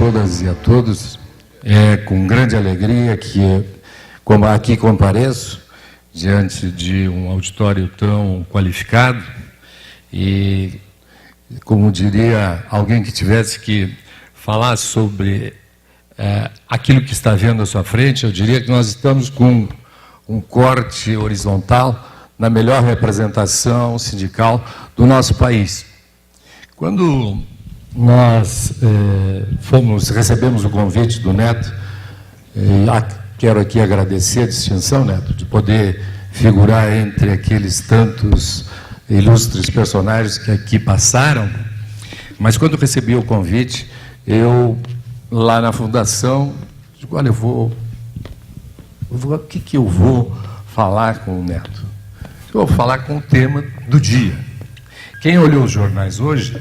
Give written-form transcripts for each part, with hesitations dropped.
todas e a todos. É com grande alegria que aqui compareço diante de um auditório tão qualificado e, como diria alguém que tivesse que falar sobre aquilo que está vendo à sua frente, eu diria que nós estamos com um corte horizontal na melhor representação sindical do nosso país. Quando nós recebemos o convite do Neto, quero aqui agradecer a distinção, Neto, de poder figurar entre aqueles tantos ilustres personagens que aqui passaram, mas quando recebi o convite, eu, lá na fundação, digo, olha, o que eu vou falar com o Neto? Eu vou falar com o tema do dia. Quem olhou os jornais hoje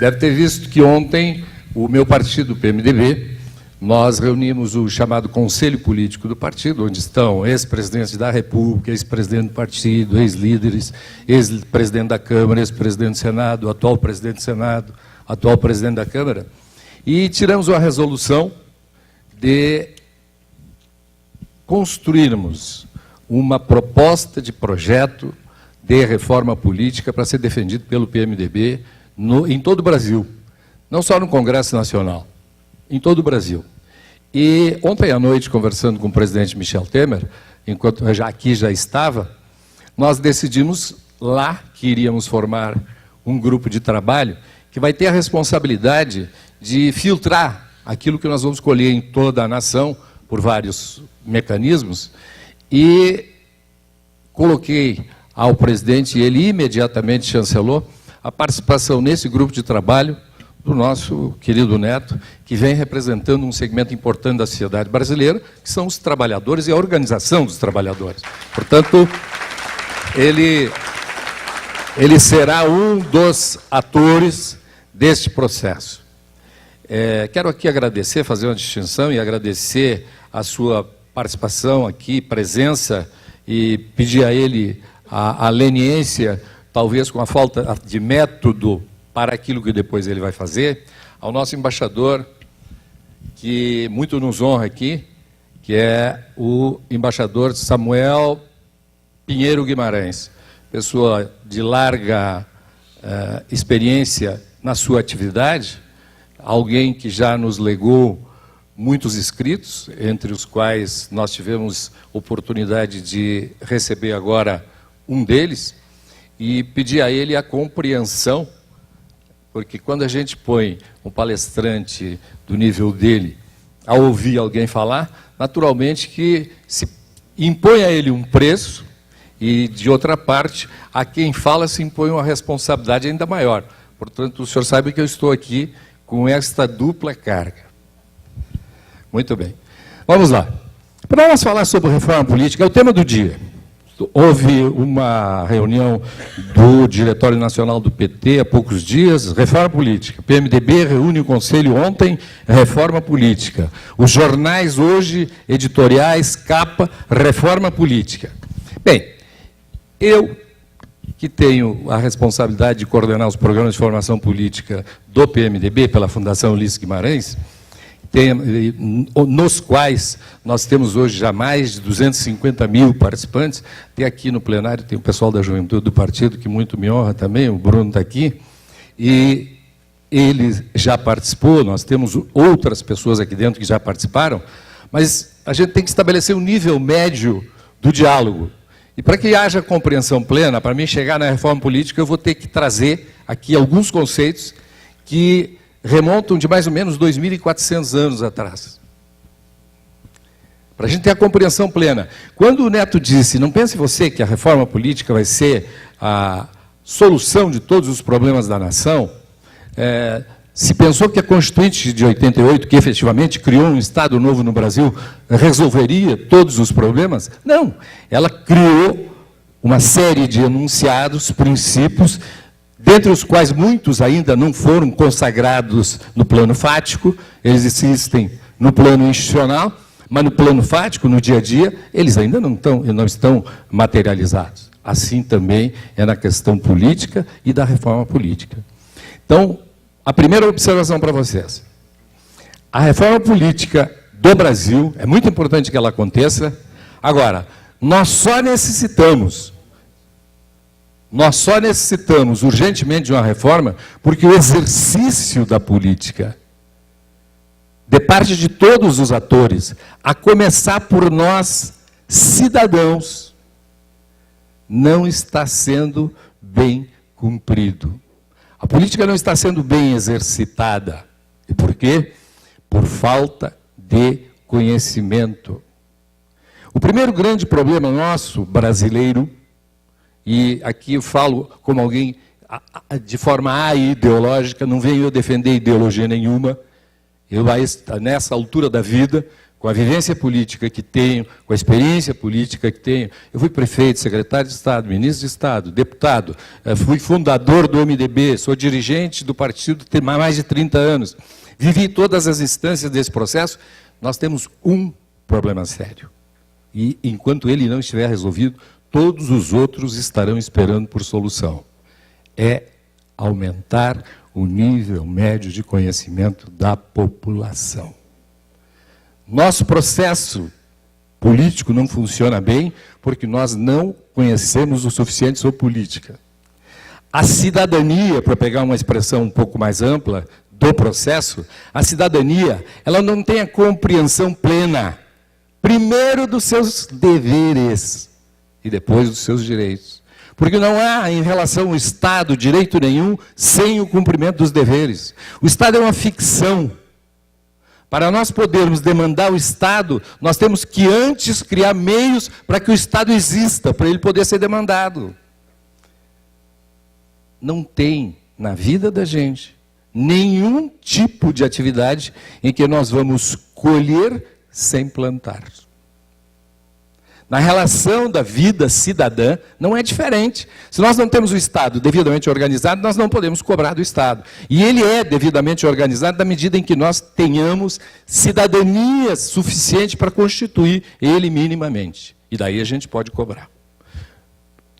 deve ter visto que ontem o meu partido, o PMDB, nós reunimos o chamado Conselho Político do partido, onde estão ex-presidentes da República, ex-presidente do partido, ex-líderes, ex-presidente da Câmara, ex-presidente do Senado, atual presidente do Senado, atual presidente da Câmara, e tiramos uma resolução de construirmos uma proposta de projeto de reforma política para ser defendido pelo PMDB em todo o Brasil, não só no Congresso Nacional, em todo o Brasil. E ontem à noite, conversando com o presidente Michel Temer, enquanto aqui já estava, nós decidimos lá que iríamos formar um grupo de trabalho que vai ter a responsabilidade de filtrar aquilo que nós vamos colher em toda a nação, por vários mecanismos, e coloquei ao presidente, e ele imediatamente chancelou, a participação nesse grupo de trabalho do nosso querido Neto, que vem representando um segmento importante da sociedade brasileira, que são os trabalhadores e a organização dos trabalhadores. Portanto, ele será um dos atores deste processo. Quero aqui agradecer, fazer uma distinção e agradecer a sua participação aqui, presença, e pedir a ele a leniência, talvez com a falta de método para aquilo que depois ele vai fazer, ao nosso embaixador, que muito nos honra aqui, que é o embaixador Samuel Pinheiro Guimarães, pessoa de larga experiência na sua atividade, alguém que já nos legou muitos escritos, entre os quais nós tivemos oportunidade de receber agora um deles, e pedir a ele a compreensão, porque quando a gente põe um palestrante do nível dele a ouvir alguém falar, naturalmente que se impõe a ele um preço, e, de outra parte, a quem fala se impõe uma responsabilidade ainda maior. Portanto, o senhor sabe que eu estou aqui com esta dupla carga. Muito bem. Vamos lá. Para nós falar sobre reforma política, é o tema do dia. Houve uma reunião do Diretório Nacional do PT há poucos dias, reforma política. PMDB reúne o Conselho ontem, reforma política. Os jornais hoje, editoriais, capa, reforma política. Bem, eu, que tenho a responsabilidade de coordenar os programas de formação política do PMDB, pela Fundação Ulisses Guimarães, nos quais nós temos hoje já mais de 250 mil participantes. Tem aqui no plenário, tem o pessoal da juventude do partido, que muito me honra também, o Bruno está aqui, e ele já participou, nós temos outras pessoas aqui dentro que já participaram, mas a gente tem que estabelecer um nível médio do diálogo. E para que haja compreensão plena, para mim chegar na reforma política, eu vou ter que trazer aqui alguns conceitos que remontam de mais ou menos 2.400 anos atrás. Para a gente ter a compreensão plena. Quando o Neto disse, não pense você que a reforma política vai ser a solução de todos os problemas da nação, se pensou que a Constituinte de 88, que efetivamente criou um Estado novo no Brasil, resolveria todos os problemas? Não. Ela criou uma série de enunciados, princípios, dentre os quais muitos ainda não foram consagrados no plano fático, eles existem no plano institucional, mas no plano fático, no dia a dia, eles ainda não estão materializados. Assim também é na questão política e da reforma política. Então, a primeira observação para vocês. A reforma política do Brasil, é muito importante que ela aconteça. Agora, nós só necessitamos urgentemente de uma reforma porque o exercício da política, de parte de todos os atores, a começar por nós, cidadãos, não está sendo bem cumprido. A política não está sendo bem exercitada. E por quê? Por falta de conhecimento. O primeiro grande problema nosso, brasileiro, e aqui eu falo como alguém de forma aideológica, não venho eu defender ideologia nenhuma, eu, nessa altura da vida, com a vivência política que tenho, com a experiência política que tenho, eu fui prefeito, secretário de Estado, ministro de Estado, deputado, fui fundador do MDB, sou dirigente do partido há mais de 30 anos, vivi todas as instâncias desse processo. Nós temos um problema sério. E, enquanto ele não estiver resolvido, todos os outros estarão esperando por solução. É aumentar o nível médio de conhecimento da população. Nosso processo político não funciona bem porque nós não conhecemos o suficiente sobre política. A cidadania, para pegar uma expressão um pouco mais ampla do processo, a cidadania, ela não tem a compreensão plena, primeiro dos seus deveres e depois dos seus direitos. Porque não há, em relação ao Estado, direito nenhum sem o cumprimento dos deveres. O Estado é uma ficção. Para nós podermos demandar o Estado, nós temos que antes criar meios para que o Estado exista, para ele poder ser demandado. Não tem, na vida da gente, nenhum tipo de atividade em que nós vamos colher sem plantar. Na relação da vida cidadã, não é diferente. Se nós não temos o Estado devidamente organizado, nós não podemos cobrar do Estado. E ele é devidamente organizado na medida em que nós tenhamos cidadania suficiente para constituir ele minimamente. E daí a gente pode cobrar.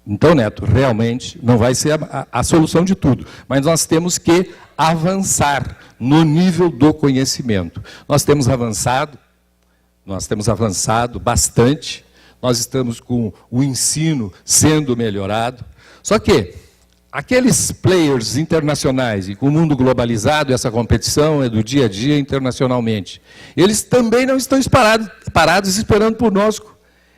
Então, Neto, realmente não vai ser a solução de tudo, mas nós temos que avançar no nível do conhecimento. Nós temos avançado bastante. Nós estamos com o ensino sendo melhorado. Só que aqueles players internacionais, e com o mundo globalizado, essa competição é do dia a dia internacionalmente, eles também não estão parados esperando por nós.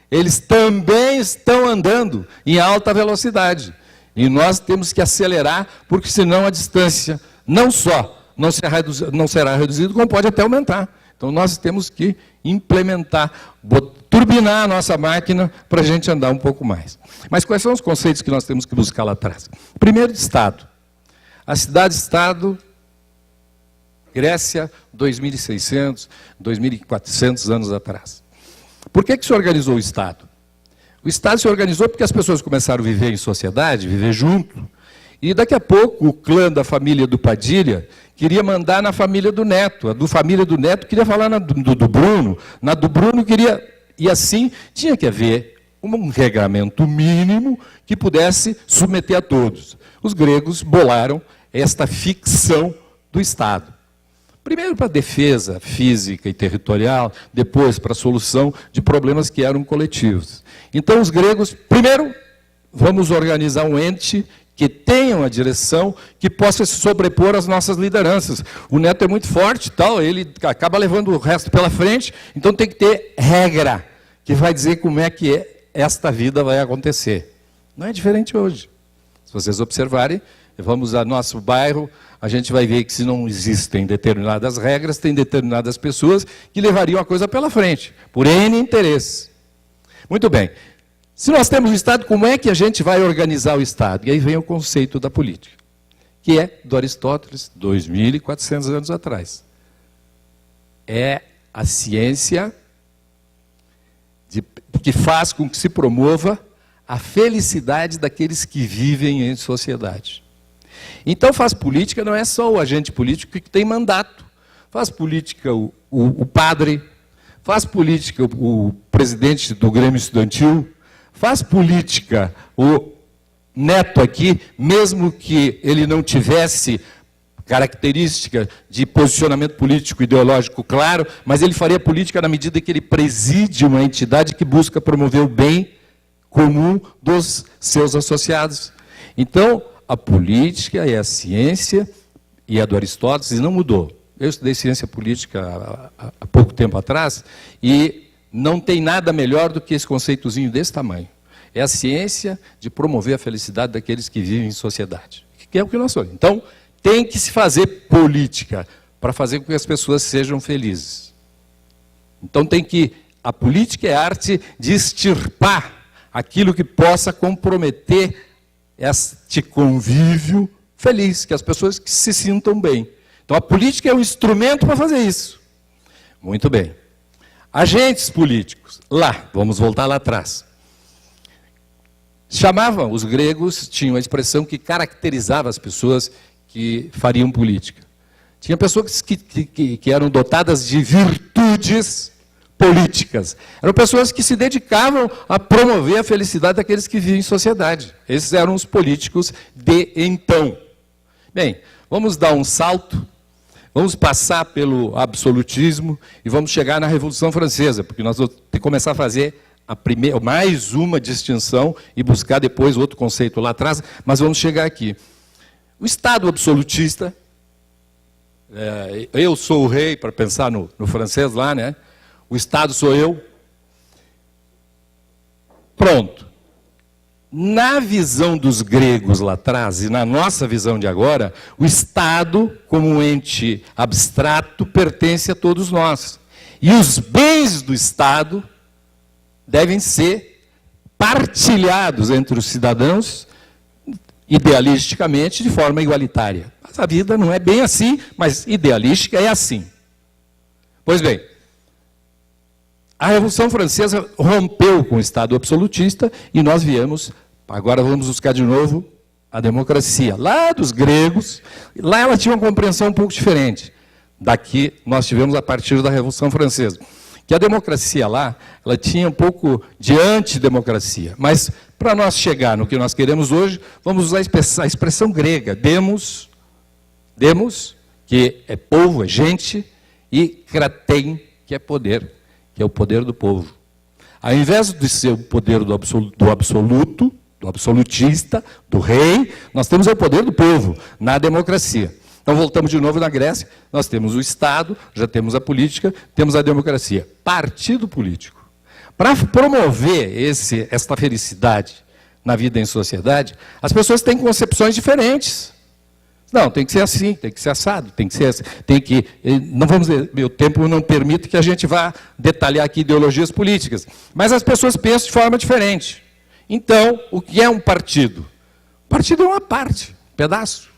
Eles também estão andando em alta velocidade. E nós temos que acelerar, porque senão a distância não só não será reduzida, como pode até aumentar. Então, nós temos que implementar, turbinar a nossa máquina para a gente andar um pouco mais. Mas quais são os conceitos que nós temos que buscar lá atrás? Primeiro, de Estado. A cidade-estado, Grécia, 2.600, 2.400 anos atrás. Por que se organizou o Estado? O Estado se organizou porque as pessoas começaram a viver em sociedade, viver junto. E daqui a pouco o clã da família do Padilha queria mandar na família do Neto, a do família do Neto queria falar na do Bruno, na do Bruno queria... E assim tinha que haver um regramento mínimo que pudesse submeter a todos. Os gregos bolaram esta ficção do Estado. Primeiro para a defesa física e territorial, depois para a solução de problemas que eram coletivos. Então os gregos, primeiro, vamos organizar um ente que tenha uma direção que possa se sobrepor às nossas lideranças. O Neto é muito forte, tal, ele acaba levando o resto pela frente, então tem que ter regra, que vai dizer como é que esta vida vai acontecer. Não é diferente hoje. Se vocês observarem, vamos ao nosso bairro, a gente vai ver que se não existem determinadas regras, tem determinadas pessoas que levariam a coisa pela frente, por N interesses. Muito bem. Se nós temos o Estado, como é que a gente vai organizar o Estado? E aí vem o conceito da política, que é do Aristóteles, 2.400 anos atrás. É a ciência que faz com que se promova a felicidade daqueles que vivem em sociedade. Então, faz política não é só o agente político que tem mandato. Faz política o padre, faz política o presidente do Grêmio Estudantil, faz política o Neto aqui, mesmo que ele não tivesse característica de posicionamento político ideológico claro, mas ele faria política na medida que ele preside uma entidade que busca promover o bem comum dos seus associados. Então, a política é a ciência, e a do Aristóteles, e não mudou. Eu estudei ciência política há pouco tempo atrás, e não tem nada melhor do que esse conceitozinho desse tamanho. É a ciência de promover a felicidade daqueles que vivem em sociedade, que é o que nós somos. Então, tem que se fazer política para fazer com que as pessoas sejam felizes. Então, a política é a arte de extirpar aquilo que possa comprometer este convívio feliz, que as pessoas que se sintam bem. Então, a política é um instrumento para fazer isso. Muito bem. Agentes políticos, vamos voltar lá atrás. Chamavam, os gregos tinham a expressão que caracterizava as pessoas que fariam política. Tinha pessoas que eram dotadas de virtudes políticas. Eram pessoas que se dedicavam a promover a felicidade daqueles que vivem em sociedade. Esses eram os políticos de então. Bem, vamos dar um salto, vamos passar pelo absolutismo e vamos chegar na Revolução Francesa, porque nós vamos ter que começar a fazer mais uma distinção e buscar depois outro conceito lá atrás, mas vamos chegar aqui. O Estado absolutista, eu sou o rei, para pensar no francês lá, né? O Estado sou eu. Pronto. Na visão dos gregos lá atrás e na nossa visão de agora, o Estado, como um ente abstrato, pertence a todos nós. E os bens do Estado devem ser partilhados entre os cidadãos, idealisticamente, de forma igualitária. Mas a vida não é bem assim, mas idealística é assim. Pois bem, a Revolução Francesa rompeu com o Estado absolutista e nós viemos, agora vamos buscar de novo a democracia. Lá dos gregos, lá ela tinha uma compreensão um pouco diferente da que nós tivemos a partir da Revolução Francesa. Que a democracia lá, ela tinha um pouco de antidemocracia. Mas, para nós chegar no que nós queremos hoje, vamos usar a expressão grega, demos, que é povo, é gente, e kratein, que é poder, que é o poder do povo. Ao invés de ser o poder do absoluto, do absolutista, do rei, nós temos o poder do povo, na democracia. Então, voltamos de novo na Grécia, nós temos o Estado, já temos a política, temos a democracia. Partido político. Para promover esta felicidade na vida em sociedade, as pessoas têm concepções diferentes. Não, tem que ser assim, tem que ser assado, tem que ser assim, não vamos dizer, meu tempo não permite que a gente vá detalhar aqui ideologias políticas, mas as pessoas pensam de forma diferente. Então, o que é um partido? O partido é uma parte, um pedaço.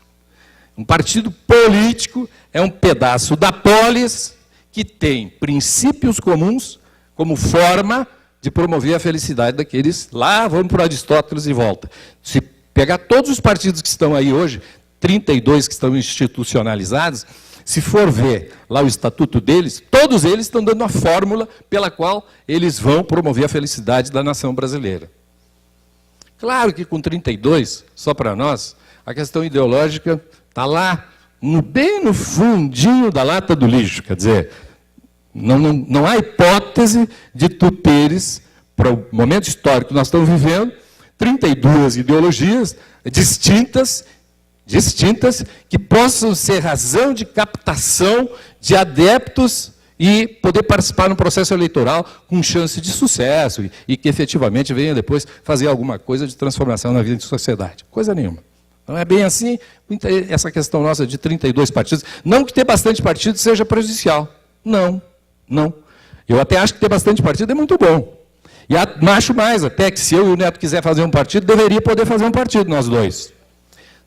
Um partido político é um pedaço da polis que tem princípios comuns como forma de promover a felicidade daqueles. Lá, vamos para Aristóteles e volta. Se pegar todos os partidos que estão aí hoje, 32 que estão institucionalizados, se for ver lá o estatuto deles, todos eles estão dando a fórmula pela qual eles vão promover a felicidade da nação brasileira. Claro que com 32, só para nós, a questão ideológica está lá, bem no fundinho da lata do lixo. Quer dizer, não há hipótese de tu teres, para o momento histórico que nós estamos vivendo, 32 ideologias distintas, que possam ser razão de captação de adeptos e poder participar no processo eleitoral com chance de sucesso e que efetivamente venha depois fazer alguma coisa de transformação na vida da sociedade. Coisa nenhuma. Não é bem assim, essa questão nossa de 32 partidos. Não que ter bastante partido seja prejudicial. Não. Eu até acho que ter bastante partido é muito bom. E acho mais, até que se eu e o Neto quiser fazer um partido, deveria poder fazer um partido, nós dois.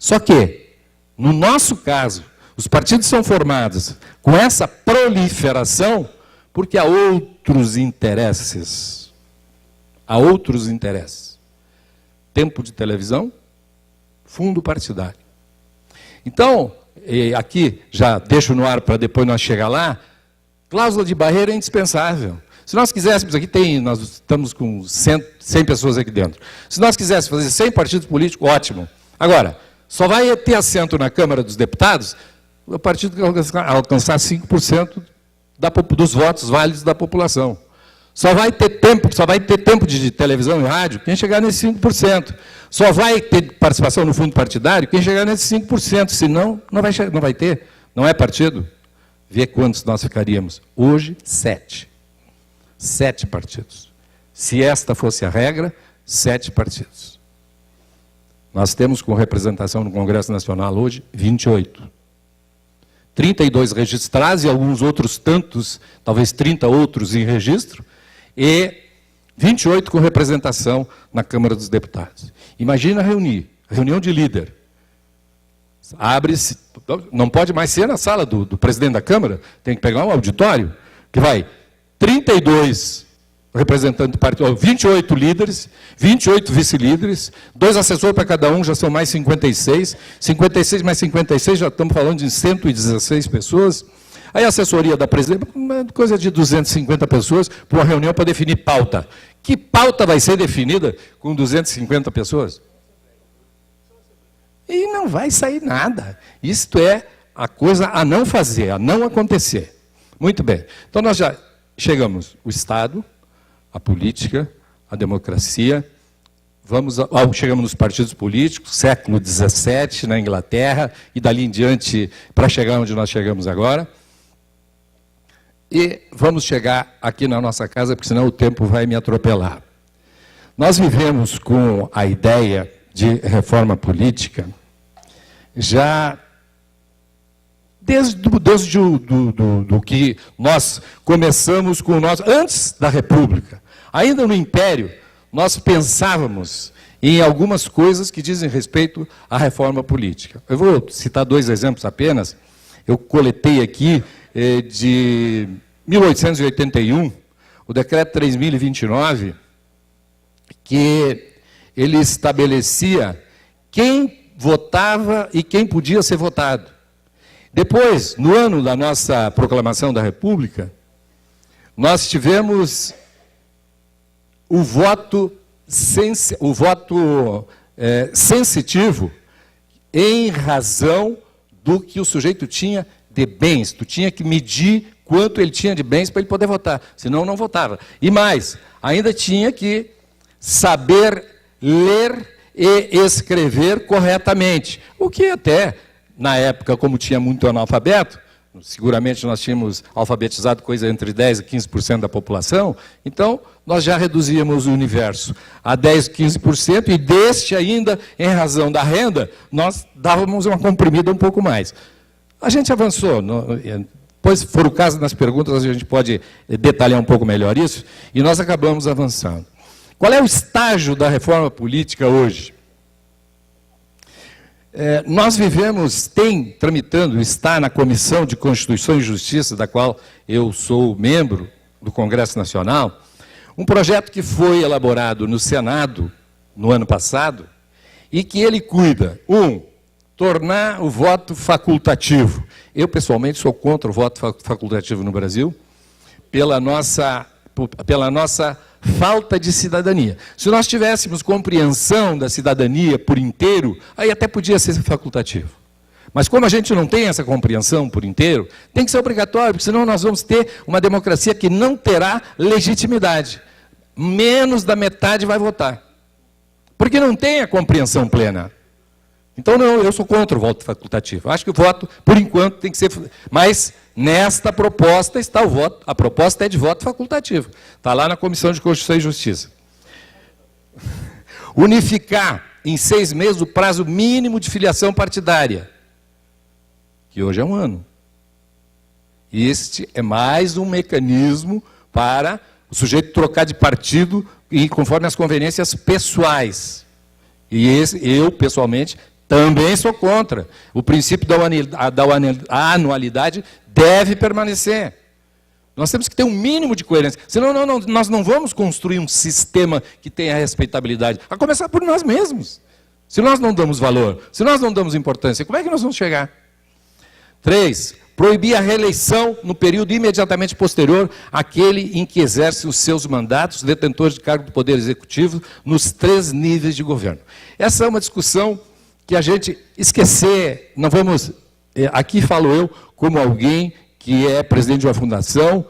Só que, no nosso caso, os partidos são formados com essa proliferação porque há outros interesses. Tempo de televisão, fundo partidário. Então, aqui, já deixo no ar para depois nós chegar lá, cláusula de barreira é indispensável. Se nós quiséssemos, nós estamos com 100 pessoas aqui dentro. Se nós quiséssemos fazer 100 partidos políticos, ótimo. Agora, só vai ter assento na Câmara dos Deputados o partido que alcançar 5% dos votos válidos da população. Só vai ter tempo de televisão e rádio quem chegar nesse 5%. Só vai ter participação no fundo partidário quem chegar nesse 5%. Senão, não vai ter. Não é partido. Vê quantos nós ficaríamos. Hoje, 7. 7 partidos. Se esta fosse a regra, 7 partidos. Nós temos com representação no Congresso Nacional hoje 28. 32 registrados e alguns outros tantos, talvez 30 outros em registro, e 28 com representação na Câmara dos Deputados. Imagina reunião de líder. Abre-se, não pode mais ser na sala do presidente da Câmara, tem que pegar um auditório, que vai 32 representantes do partido, 28 líderes, 28 vice-líderes, 2 assessores para cada um, já são mais 56, 56 mais 56, já estamos falando de 116 pessoas. Aí a assessoria da presidência, coisa de 250 pessoas, para uma reunião para definir pauta. Que pauta vai ser definida com 250 pessoas? E não vai sair nada. Isto é a coisa a não fazer, a não acontecer. Muito bem. Então nós já chegamos o Estado, a política, a democracia, chegamos nos partidos políticos, século XVII, na Inglaterra, e dali em diante, para chegar onde nós chegamos agora. E vamos chegar aqui na nossa casa, porque senão o tempo vai me atropelar. Nós vivemos com a ideia de reforma política já desde do que nós começamos com o nosso... Antes da República, ainda no Império, nós pensávamos em algumas coisas que dizem respeito à reforma política. Eu vou citar 2 exemplos apenas. Eu coletei aqui de 1881, o decreto 3029, que ele estabelecia quem votava e quem podia ser votado. Depois, no ano da nossa proclamação da República, nós tivemos o voto sensitivo em razão do que o sujeito tinha de bens. Tu tinha que medir quanto ele tinha de bens para ele poder votar, senão não votava. E mais, ainda tinha que saber ler e escrever corretamente, o que até, na época, como tinha muito analfabeto, seguramente nós tínhamos alfabetizado coisa entre 10% e 15% da população, então nós já reduzíamos o universo a 10%, 15%, e deste ainda, em razão da renda, nós dávamos uma comprimida um pouco mais. A gente avançou, depois, se for o caso, nas perguntas, a gente pode detalhar um pouco melhor isso, e nós acabamos avançando. Qual é o estágio da reforma política hoje? Nós tramitando, está na Comissão de Constituição e Justiça, da qual eu sou membro do Congresso Nacional, um projeto que foi elaborado no Senado, no ano passado, e que ele cuida, tornar o voto facultativo. Eu, pessoalmente, sou contra o voto facultativo no Brasil, pela nossa falta de cidadania. Se nós tivéssemos compreensão da cidadania por inteiro, aí até podia ser facultativo. Mas como a gente não tem essa compreensão por inteiro, tem que ser obrigatório, porque senão nós vamos ter uma democracia que não terá legitimidade. Menos da metade vai votar. Porque não tem a compreensão plena. Então, não, eu sou contra o voto facultativo. Acho que o voto, por enquanto, tem que ser... Mas, nesta proposta, está o voto. A proposta é de voto facultativo. Está lá na Comissão de Constituição e Justiça. Unificar, em 6 meses, o prazo mínimo de filiação partidária, que hoje é 1 ano. E este é mais um mecanismo para o sujeito trocar de partido e conforme as conveniências pessoais. E eu, pessoalmente, também sou contra. O princípio da anualidade deve permanecer. Nós temos que ter um mínimo de coerência. Senão nós não vamos construir um sistema que tenha respeitabilidade. A começar por nós mesmos. Se nós não damos valor, se nós não damos importância, como é que nós vamos chegar? 3. Proibir a reeleição no período imediatamente posterior àquele em que exerce os seus mandatos, detentores de cargo do Poder Executivo, nos 3 níveis de governo. Essa é uma discussão que a gente esquecer, não vamos aqui falo eu como alguém que é presidente de uma fundação.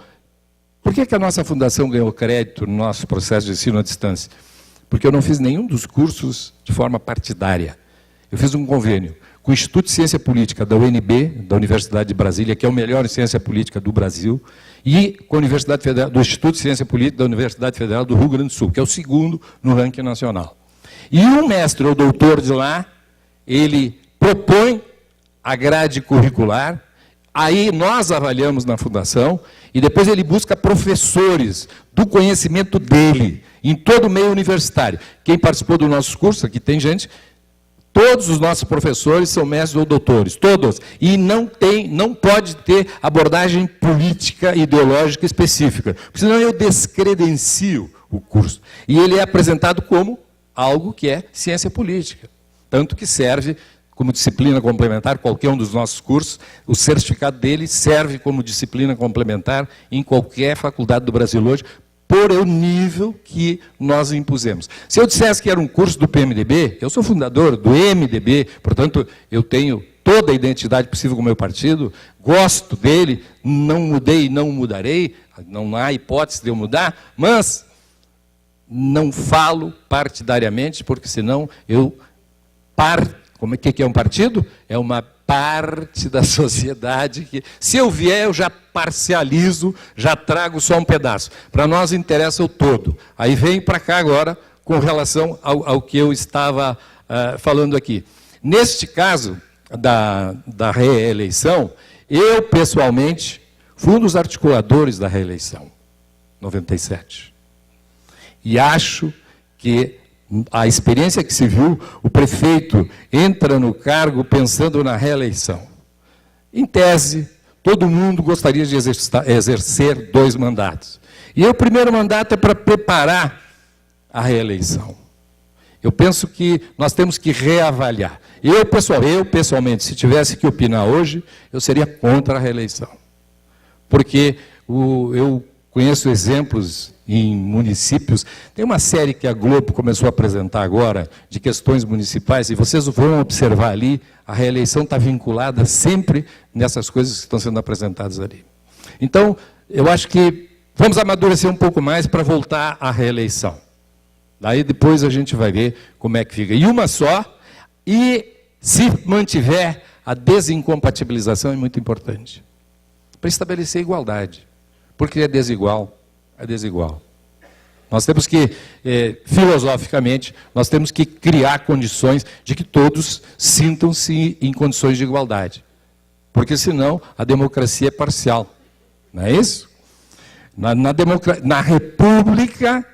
Por que a nossa fundação ganhou crédito no nosso processo de ensino à distância? Porque eu não fiz nenhum dos cursos de forma partidária. Eu fiz um convênio com o Instituto de Ciência Política da UNB, da Universidade de Brasília, que é o melhor em ciência política do Brasil, e com a Universidade Federal, do Instituto de Ciência Política da Universidade Federal do Rio Grande do Sul, que é o segundo no ranking nacional. E um mestre ou doutor de lá, ele propõe a grade curricular, aí nós avaliamos na fundação, e depois ele busca professores do conhecimento dele, em todo o meio universitário. Quem participou do nosso curso, aqui tem gente, todos os nossos professores são mestres ou doutores, todos. E não pode ter abordagem política, ideológica específica, porque senão eu descredencio o curso. E ele é apresentado como algo que é ciência política, tanto que serve como disciplina complementar, qualquer um dos nossos cursos, o certificado dele serve como disciplina complementar em qualquer faculdade do Brasil hoje, por o nível que nós impusemos. Se eu dissesse que era um curso do PMDB, eu sou fundador do MDB, portanto, eu tenho toda a identidade possível com o meu partido, gosto dele, não mudei e não mudarei, não há hipótese de eu mudar, mas não falo partidariamente, porque senão eu Como é que é um partido? É uma parte da sociedade que, se eu vier, eu já parcializo, já trago só um pedaço. Para nós interessa o todo. Aí vem para cá agora com relação ao que eu estava falando aqui. Neste caso da reeleição, eu, pessoalmente, fui um dos articuladores da reeleição, 97. E acho que a experiência que se viu, o prefeito entra no cargo pensando na reeleição. Em tese, todo mundo gostaria de exercer 2 mandatos. E o primeiro mandato é para preparar a reeleição. Eu penso que nós temos que reavaliar. Eu, pessoalmente, se tivesse que opinar hoje, eu seria contra a reeleição. Porque eu conheço exemplos em municípios. Tem uma série que a Globo começou a apresentar agora, de questões municipais, e vocês vão observar ali, a reeleição está vinculada sempre nessas coisas que estão sendo apresentadas ali. Então, eu acho que vamos amadurecer um pouco mais para voltar à reeleição. Daí depois a gente vai ver como é que fica. E uma só, e se mantiver, a desincompatibilização é muito importante. Para estabelecer igualdade. Porque é desigual. É desigual. Nós temos que, filosoficamente, nós temos que criar condições de que todos sintam-se em condições de igualdade. Porque, senão, a democracia é parcial. Não é isso? Na República,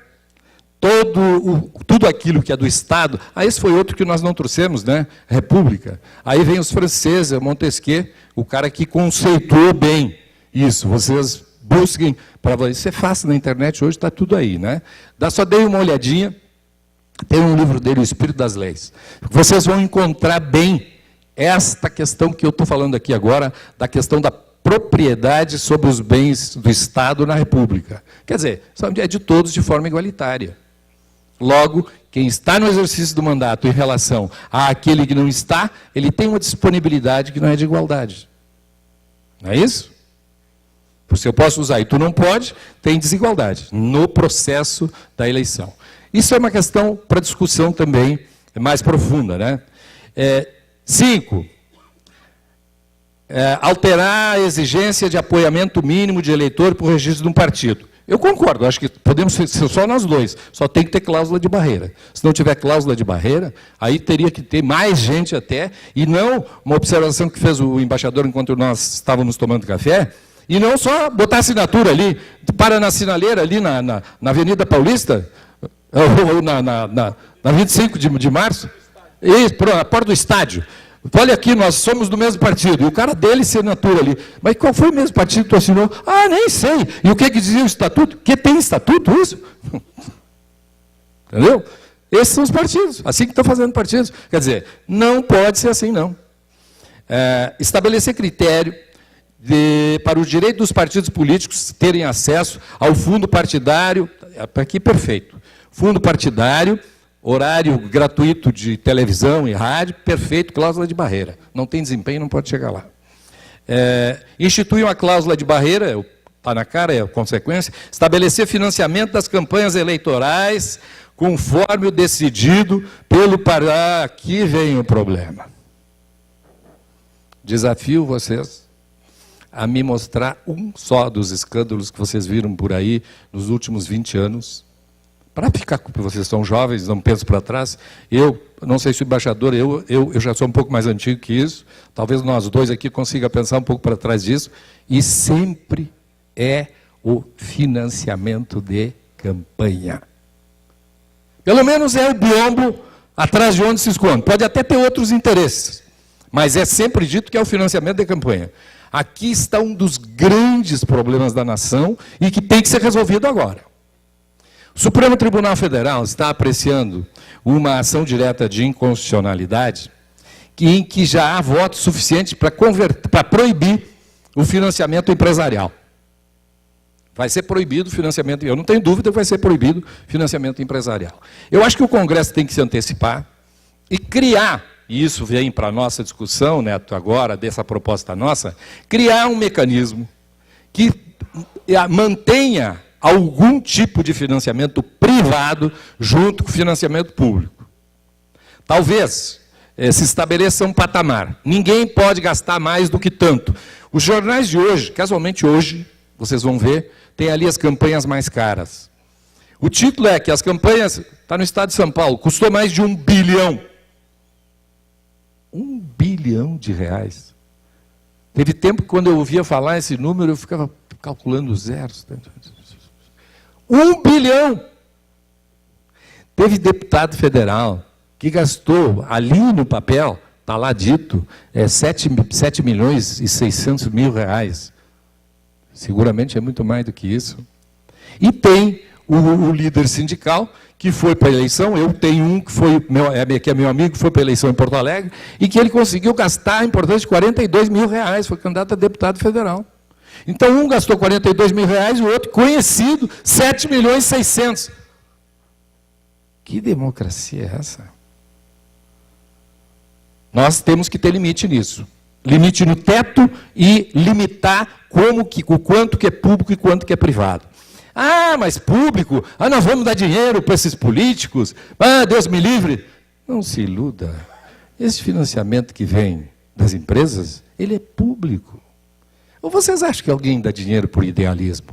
tudo aquilo que é do Estado... esse foi outro que nós não trouxemos, né? República. Aí vem os franceses, Montesquieu, o cara que conceituou bem isso. Vocês busquem, isso é fácil na internet, hoje está tudo aí, né? Só dei uma olhadinha, tem um livro dele, O Espírito das Leis. Vocês vão encontrar bem esta questão que eu estou falando aqui agora, da questão da propriedade sobre os bens do Estado na República. Quer dizer, é de todos de forma igualitária. Logo, quem está no exercício do mandato em relação àquele que não está, ele tem uma disponibilidade que não é de igualdade. Não é isso? Porque eu posso usar e tu não pode, tem desigualdade no processo da eleição. Isso é uma questão para discussão também mais profunda, né? 5. Alterar a exigência de apoiamento mínimo de eleitor para o registro de um partido. Eu concordo, acho que podemos ser só nós dois, só tem que ter cláusula de barreira. Se não tiver cláusula de barreira, aí teria que ter mais gente até, e não uma observação que fez o embaixador enquanto nós estávamos tomando café, e não só botar assinatura ali, para na sinaleira ali na Avenida Paulista, ou na 25 de março, e a porta do estádio. Olha aqui, nós somos do mesmo partido, e o cara dele assinatura ali. Mas qual foi o mesmo partido que tu assinou? Nem sei. E o que dizia o estatuto? Que tem estatuto isso? Entendeu? Esses são os partidos, assim que estão fazendo partidos. Quer dizer, não pode ser assim, não. Estabelecer critério para os direitos dos partidos políticos terem acesso ao fundo partidário, aqui perfeito, fundo partidário, horário gratuito de televisão e rádio, perfeito, cláusula de barreira. Não tem desempenho, não pode chegar lá. Institui uma cláusula de barreira, está na cara, é a consequência, estabelecer financiamento das campanhas eleitorais conforme o decidido pelo Pará. Aqui vem o problema. Desafio vocês a me mostrar um só dos escândalos que vocês viram por aí nos últimos 20 anos. Para ficar, porque vocês são jovens, não pensam para trás. Eu, não sei se o embaixador, eu já sou um pouco mais antigo que isso, talvez nós dois aqui consigam pensar um pouco para trás disso, e sempre é o financiamento de campanha. Pelo menos é o biombo atrás de onde se esconde. Pode até ter outros interesses, mas é sempre dito que é o financiamento de campanha. Aqui está um dos grandes problemas da nação e que tem que ser resolvido agora. O Supremo Tribunal Federal está apreciando uma ação direta de inconstitucionalidade em que já há votos suficientes para proibir o financiamento empresarial. Vai ser proibido o financiamento, eu não tenho dúvida que vai ser proibido o financiamento empresarial. Eu acho que o Congresso tem que se antecipar e criar, e isso vem para a nossa discussão, Neto, agora, dessa proposta nossa, criar um mecanismo que mantenha algum tipo de financiamento privado junto com o financiamento público. Talvez se estabeleça um patamar. Ninguém pode gastar mais do que tanto. Os jornais de hoje, casualmente hoje, vocês vão ver, tem ali as campanhas mais caras. O título é que as campanhas, está no estado de São Paulo, custou mais de 1 bilhão. 1 bilhão de reais. Teve tempo que quando eu ouvia falar esse número, eu ficava calculando os zeros. 1 bilhão! Teve deputado federal que gastou ali no papel, está lá dito, 7 milhões e 600 mil reais. Seguramente é muito mais do que isso. E tem o líder sindical, que foi para a eleição, eu tenho um que é meu amigo, que foi para a eleição em Porto Alegre, e que ele conseguiu gastar, importante, 42 mil reais, foi candidato a deputado federal. Então, um gastou 42 mil reais, o outro, conhecido, 7 milhões e 600. Que democracia é essa? Nós temos que ter limite nisso. Limite no teto e limitar o quanto que é público e quanto que é privado. Ah, mas público, nós vamos dar dinheiro para esses políticos, Deus me livre. Não se iluda. Esse financiamento que vem das empresas, ele é público. Ou vocês acham que alguém dá dinheiro por idealismo?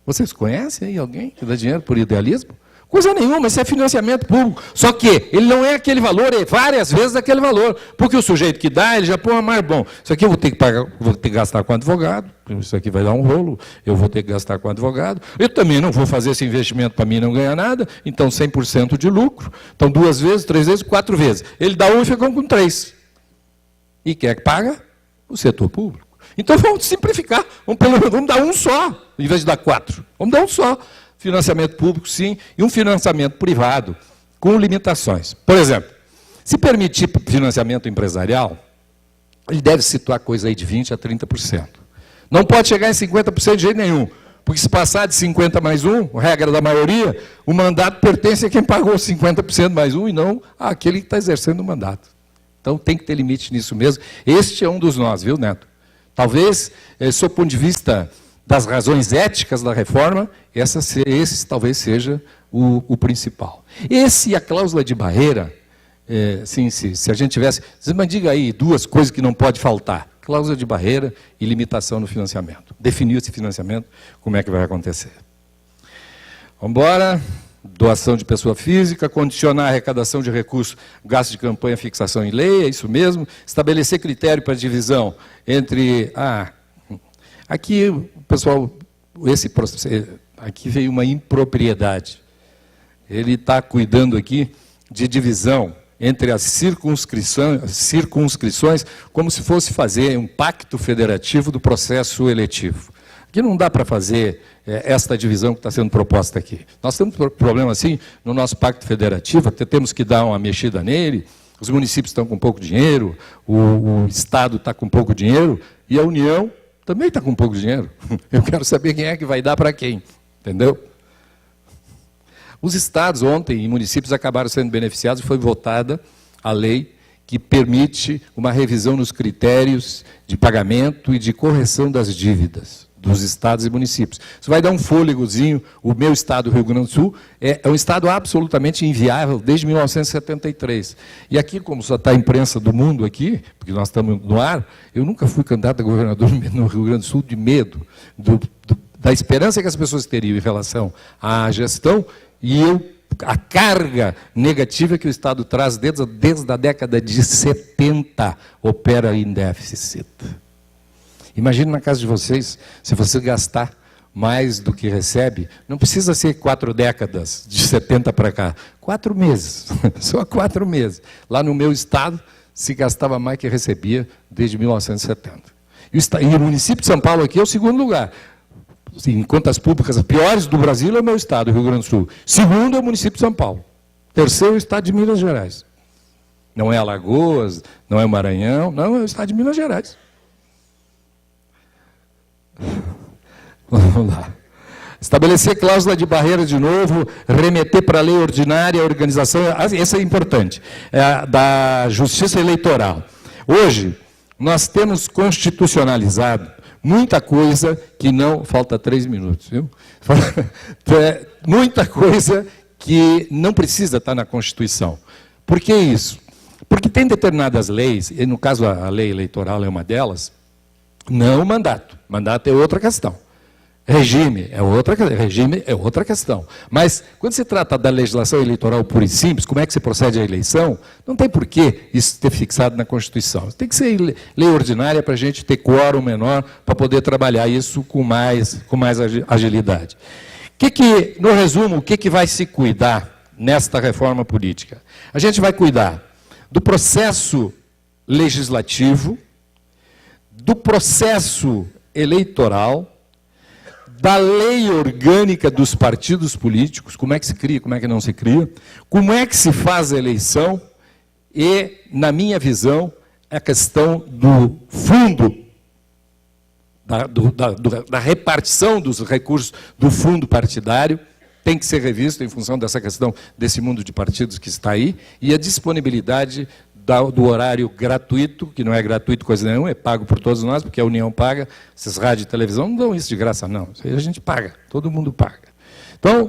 Vocês conhecem aí alguém que dá dinheiro por idealismo? Coisa nenhuma, isso é financiamento público. Só que ele não é aquele valor, é várias vezes aquele valor. Porque o sujeito que dá, ele já põe mais bom. Isso aqui eu vou ter que pagar, vou ter que gastar com advogado, isso aqui vai dar um rolo, eu vou ter que gastar com advogado. Eu também não vou fazer esse investimento para mim não ganhar nada, então 100% de lucro. Então 2 vezes, 3 vezes, 4 vezes. Ele dá 1 e fica com 3. E quem é que paga? O setor público. Então vamos simplificar, vamos dar um só, em vez de dar 4. Vamos dar um só. Financiamento público, sim, e um financiamento privado, com limitações. Por exemplo, se permitir financiamento empresarial, ele deve situar coisa aí de 20% a 30%. Não pode chegar em 50% de jeito nenhum, porque se passar de 50 mais 1, regra da maioria, o mandato pertence a quem pagou 50% mais 1 e não àquele que está exercendo o mandato. Então tem que ter limite nisso mesmo. Este é um dos nós, viu, Neto? Talvez, sob o ponto de vista das razões éticas da reforma, esse talvez seja o principal. Esse e a cláusula de barreira, se a gente tivesse... Mas diga aí 2 coisas que não pode faltar. Cláusula de barreira e limitação no financiamento. Definir esse financiamento, como é que vai acontecer. Vamos embora. Doação de pessoa física, condicionar a arrecadação de recursos, gasto de campanha, fixação em lei, é isso mesmo. Estabelecer critério para divisão entre... Aqui, pessoal, aqui veio uma impropriedade. Ele está cuidando aqui de divisão entre as circunscrições, como se fosse fazer um pacto federativo do processo eletivo. Aqui não dá para fazer esta divisão que está sendo proposta aqui. Nós temos problema assim no nosso pacto federativo, até temos que dar uma mexida nele, os municípios estão com pouco dinheiro, o Estado está com pouco dinheiro, e a União também está com pouco dinheiro. Eu quero saber quem é que vai dar para quem, entendeu? Os estados ontem e municípios acabaram sendo beneficiados, foi votada a lei que permite uma revisão nos critérios de pagamento e de correção das dívidas dos estados e municípios. Isso vai dar um fôlegozinho. O meu estado, o Rio Grande do Sul, é um estado absolutamente inviável desde 1973. E aqui, como só está a imprensa do mundo aqui, porque nós estamos no ar, eu nunca fui candidato a governador no Rio Grande do Sul de medo da esperança que as pessoas teriam em relação à gestão e a carga negativa que o Estado traz desde a década de 70 opera em déficit. Imagine na casa de vocês, se você gastar mais do que recebe, não precisa ser 4 décadas, de 70 para cá, 4 meses, só 4 meses. Lá no meu estado, se gastava mais que recebia desde 1970. E o município de São Paulo aqui é o segundo lugar. Em contas públicas, as piores do Brasil é o meu estado, o Rio Grande do Sul. Segundo é o município de São Paulo. Terceiro é o estado de Minas Gerais. Não é Alagoas, não é Maranhão, não, é o estado de Minas Gerais. Vamos lá. Estabelecer cláusula de barreira de novo, remeter para a lei ordinária, a organização, essa é importante, da justiça eleitoral. Hoje, nós temos constitucionalizado muita coisa que não... Falta 3 minutos, viu? Muita coisa que não precisa estar na Constituição. Por que isso? Porque tem determinadas leis, e no caso a lei eleitoral é uma delas, não o mandato. Mandato é outra questão. Regime é outra questão. Mas, quando se trata da legislação eleitoral pura e simples, como é que se procede à eleição, não tem por que isso ter fixado na Constituição. Tem que ser lei ordinária para a gente ter quórum menor, para poder trabalhar isso com mais agilidade. No resumo, o que vai se cuidar nesta reforma política? A gente vai cuidar do processo legislativo, do processo eleitoral, da lei orgânica dos partidos políticos, como é que se cria, como é que não se cria, como é que se faz a eleição e, na minha visão, a questão do fundo, da repartição dos recursos do fundo partidário, tem que ser revisto em função dessa questão desse mundo de partidos que está aí, e a disponibilidade do horário gratuito, que não é gratuito coisa nenhuma, é pago por todos nós, porque a União paga, essas rádios e televisão não dão isso de graça, não. Isso aí a gente paga, todo mundo paga. Então,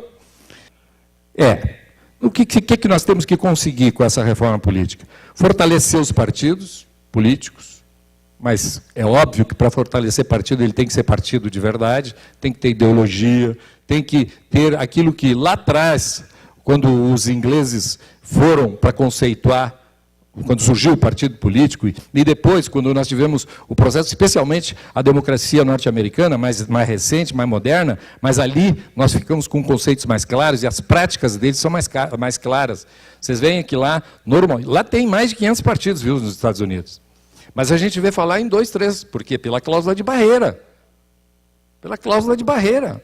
o que nós temos que conseguir com essa reforma política? Fortalecer os partidos políticos, mas é óbvio que para fortalecer partido ele tem que ser partido de verdade, tem que ter ideologia, tem que ter aquilo que lá atrás, quando os ingleses foram para conceituar, quando surgiu o partido político, e depois, quando nós tivemos o processo, especialmente a democracia norte-americana, mais recente, mais moderna, mas ali nós ficamos com conceitos mais claros, e as práticas deles são mais claras. Vocês veem que lá tem mais de 500 partidos, viu, nos Estados Unidos. Mas a gente vê falar em 2, 3, por quê? Pela cláusula de barreira. Pela cláusula de barreira.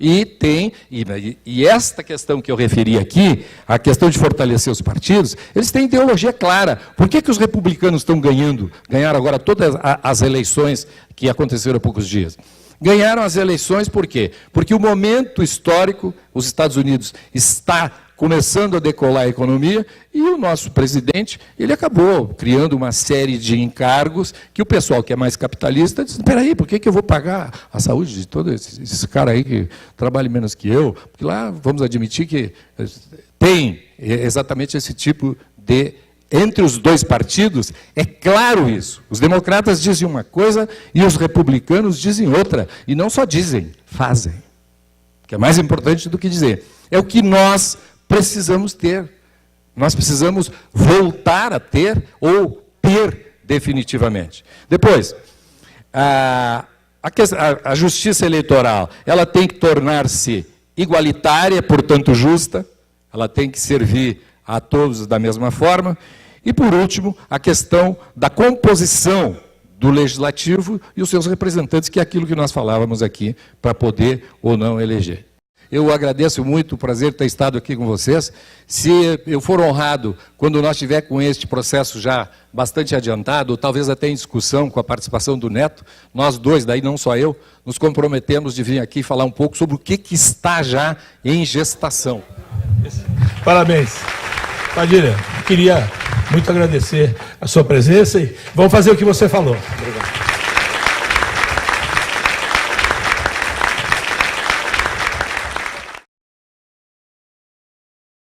E esta questão que eu referi aqui, a questão de fortalecer os partidos, eles têm ideologia clara. Por que os republicanos estão ganharam agora todas as eleições que aconteceram há poucos dias? Ganharam as eleições por quê? Porque o momento histórico, os Estados Unidos está começando a decolar a economia, e o nosso presidente, ele acabou criando uma série de encargos que o pessoal que é mais capitalista diz, espera aí, por que eu vou pagar a saúde de todo esse cara aí que trabalha menos que eu? Porque lá, vamos admitir que tem exatamente esse tipo de... Entre os dois partidos, é claro isso. Os democratas dizem uma coisa e os republicanos dizem outra. E não só dizem, fazem. Que é mais importante do que dizer. É o que nós precisamos ter. Nós precisamos voltar a ter ou ter definitivamente. Depois, a justiça eleitoral, ela tem que tornar-se igualitária, portanto justa, ela tem que servir a todos da mesma forma. E, por último, a questão da composição do legislativo e os seus representantes, que é aquilo que nós falávamos aqui, para poder ou não eleger. Eu agradeço muito o prazer de ter estado aqui com vocês. Se eu for honrado, quando nós estiver com este processo já bastante adiantado, ou talvez até em discussão com a participação do Neto, nós dois, daí não só eu, nos comprometemos de vir aqui falar um pouco sobre o que está já em gestação. Parabéns. Padilha, queria muito agradecer a sua presença e vamos fazer o que você falou. Obrigado.